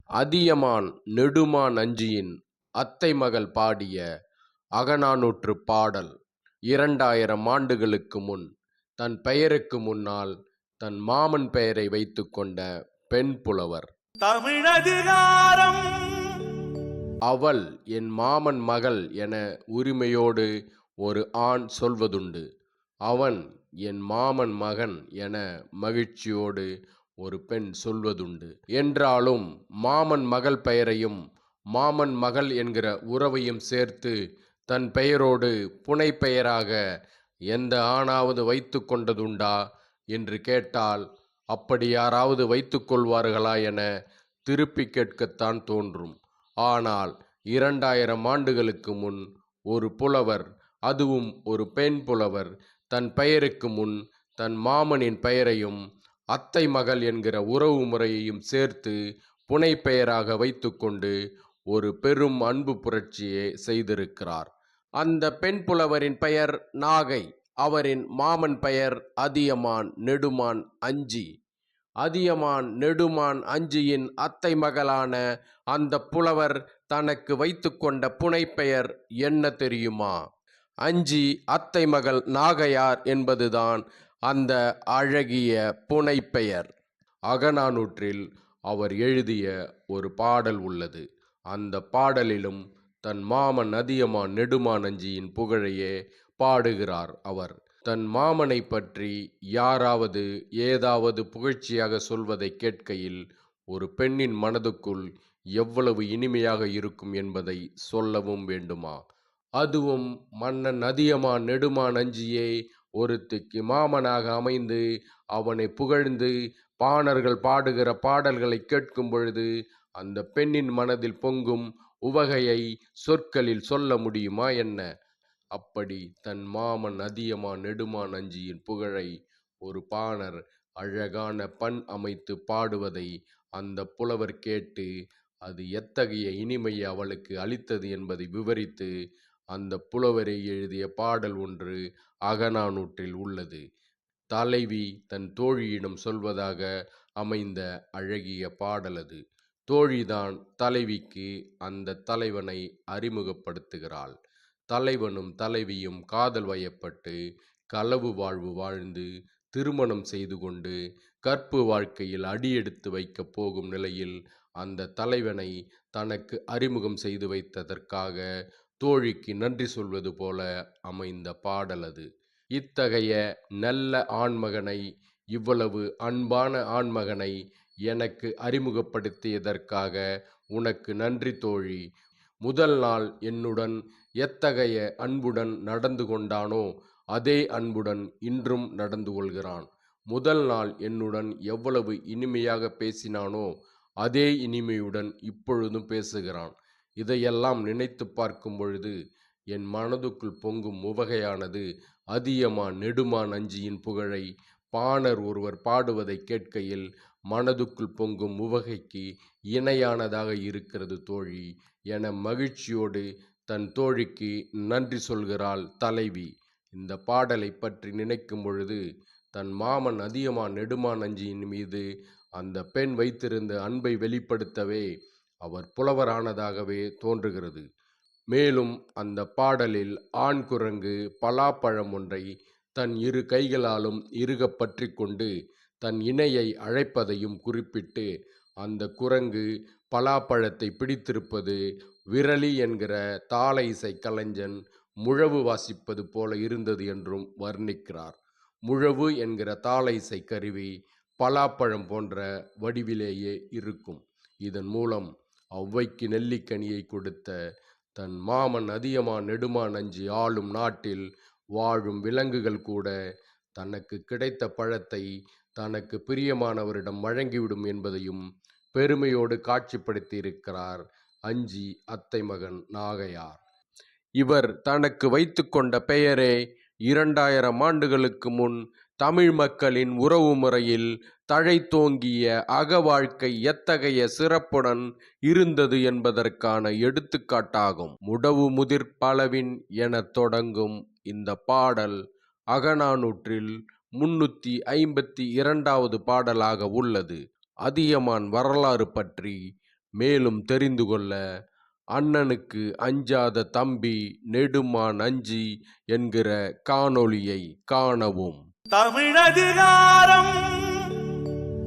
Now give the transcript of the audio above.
அதியமான் நெடுமான் அஞ்சியின் அத்தை மகள் பாடிய அகநானூற்றுப் பாடல். 2000 ஆண்டுகளுக்கு முன் தன் பெயருக்கு முன்னால் தன் மாமன் பெயரை வைத்துக் கொண்ட பெண் புலவர். தமிழதிகாரம். அவள் என் மாமன் மகள் என உரிமையோடு ஒரு ஆண் சொல்வதுண்டு. அவன் என் மாமன் மகன் என மகிழ்ச்சியோடு ஒரு பெண் சொல்வதுண்டு. என்றாலும் மாமன் மகள் பெயரையும் மாமன் மகள் என்கிற உறவையும் சேர்த்து தன் பெயரோடு புனைப்பெயராக எந்த ஆணாவது வைத்து கொண்டதுண்டா என்று கேட்டால், அப்படி யாராவது வைத்து கொள்வார்களா என திருப்பி கேட்கத்தான் தோன்றும். ஆனால் 2000 ஆண்டுகளுக்கு முன் ஒரு புலவர், அதுவும் ஒரு பெண் புலவர், தன் பெயருக்கு முன் தன் மாமனின் பெயரையும் அத்தை மகள் என்கிற உறவு முறையையும் சேர்த்து புனைப்பெயராக வைத்துக்கொண்டு ஒரு பெரும் அன்பு புரட்சியை செய்திருக்கிறார். அந்த பெண் புலவரின் பெயர் நாகை. அவரின் மாமன் பெயர் அதியமான் நெடுமான் அஞ்சி. அதியமான் நெடுமான் அஞ்சியின் அத்தை மகளான அந்த புலவர் தனக்கு வைத்து கொண்ட புனைப்பெயர் என்ன தெரியுமா? அஞ்சி அத்தை மகள் நாகையார் என்பதுதான் அந்த அழகிய புனைப்பெயர். அகநானூற்றில் அவர் எழுதிய ஒரு பாடல் உள்ளது. அந்த பாடலிலும் தன் மாமன் அதியமான் நெடுமான் அஞ்சியின் புகழையே பாடுகிறார் அவர். தன் மாமனை பற்றி யாராவது ஏதாவது புகழ்ச்சியாக சொல்வதை கேட்கையில் ஒரு பெண்ணின் மனதுக்குள் எவ்வளவு இனிமையாக இருக்கும் என்பதை சொல்லவும் வேண்டுமா? அதுவும் மன்னன் அதியமான் நெடுமான் அஞ்சியே ஒருத்திக்கு மாமனாக அமைந்து அவனை புகழ்ந்து பாணர்கள் பாடுகிற பாடல்களை கேட்கும் பொழுது அந்த பெண்ணின் மனதில் பொங்கும் உவகையை சொற்களில் சொல்ல முடியுமா என்ன? அப்படி தன் மாமன் அதியமான் நெடுமான் அஞ்சியின் புகழை ஒரு பாணர் அழகான பண் அமைத்து பாடுவதை அந்த புலவர் கேட்டு அது எத்தகைய இனிமையை அவளுக்கு அளித்தது என்பதை விவரித்து அந்த புலவரை எழுதிய பாடல் ஒன்று அகநானூற்றில் உள்ளது. தலைவி தன் தோழியிடம் சொல்வதாக அமைந்த அழகிய பாடல் அது. தோழிதான் தலைவிக்கு அந்த தலைவனை அறிமுகப்படுத்துகிறாள். தலைவனும் தலைவியும் காதல் வயப்பட்டு களவு வாழ்வு வாழ்ந்து திருமணம் செய்து கொண்டு கற்பு வாழ்க்கையில் அடியெடுத்து வைக்கப் போகும் நிலையில் அந்த தலைவனை தனக்கு அறிமுகம் செய்து வைத்ததற்காக தோழிக்கு நன்றி சொல்வது போல அமைந்த பாடல் அது. இத்தகைய நல்ல ஆண்மகனை, இவ்வளவு அன்பான ஆண்மகனை எனக்கு அறிமுகப்படுத்தியதற்காக உனக்கு நன்றி தோழி. முதல் நாள் என்னுடன் எத்தகைய அன்புடன் நடந்து கொண்டானோ அதே அன்புடன் இன்றும் நடந்து கொள்கிறான். முதல் நாள் என்னுடன் எவ்வளவு இனிமையாக பேசினானோ அதே இனிமையுடன் இப்பொழுதும் பேசுகிறான். இதையெல்லாம் நினைத்து பார்க்கும் பொழுது என் மனதுக்குள் பொங்கும் உவகையானது அதியமான் நெடுமான் அஞ்சியின் புகழை பாணர் ஒருவர் பாடுவதை கேட்கையில் மனதுக்குள் பொங்கும் உவகைக்கு இணையானதாக இருக்கிறது தோழி என மகிழ்ச்சியோடு தன் தோழிக்கு நன்றி சொல்கிறாள் தலைவி. இந்த பாடலை பற்றி நினைக்கும் பொழுது தன் மாமன் அதியமான் நெடுமான் அஞ்சியின் மீது அந்த பெண் வைத்திருந்த அன்பை வெளிப்படுத்தவே அவர் புலவரானதாகவே தோன்றுகிறது. மேலும் அந்த பாடலில் ஆண் குரங்கு பலாப்பழம் ஒன்றை தன் இரு கைகளாலும் இறுக பற்றி கொண்டு தன் இணையை அழைப்பதையும் குறிப்பிட்டு அந்த குரங்கு பலாப்பழத்தை பிடித்திருப்பது விரலி என்கிற தாள இசை கலைஞன் முழவு வாசிப்பது போல இருந்தது என்றும் வர்ணிக்கிறார். முழவு என்கிற தாள இசை கருவி பலாப்பழம் போன்ற வடிவிலேயே இருக்கும். இதன் மூலம் ஔவைக்கு நெல்லிக்கனியை கொடுத்த தன் மாமன் அதியமான் நெடுமான் அஞ்சி ஆளும் நாட்டில் வாழும் விலங்குகள் கூட தனக்கு கிடைத்த பழத்தை தனக்கு பிரியமானவரிடம் வழங்கிவிடும் என்பதையும் பெருமையோடு காட்சிப்படுத்தியிருக்கிறார் அஞ்சி அத்தை மகன் நாகையார். இவர் தனக்கு வைத்து கொண்ட பெயரே 2000 ஆண்டுகளுக்கு முன் தமிழ் மக்களின் உறவு முறையில் தழைத்தோங்கிய அக வாழ்க்கை எத்தகைய சிறப்புடன் இருந்தது என்பதற்கான எடுத்துக்காட்டாகும். முடவு முதிர் பலவின் என தொடங்கும் இந்த பாடல் அகநானூற்றில் 352வது பாடலாக உள்ளது. அதியமான் வரலாறு பற்றி மேலும் தெரிந்து கொள்ள அண்ணனுக்கு அஞ்சாத தம்பி நெடுமான் அஞ்சி என்கிற காணொளியை காணவும். தமிழதிகாரம்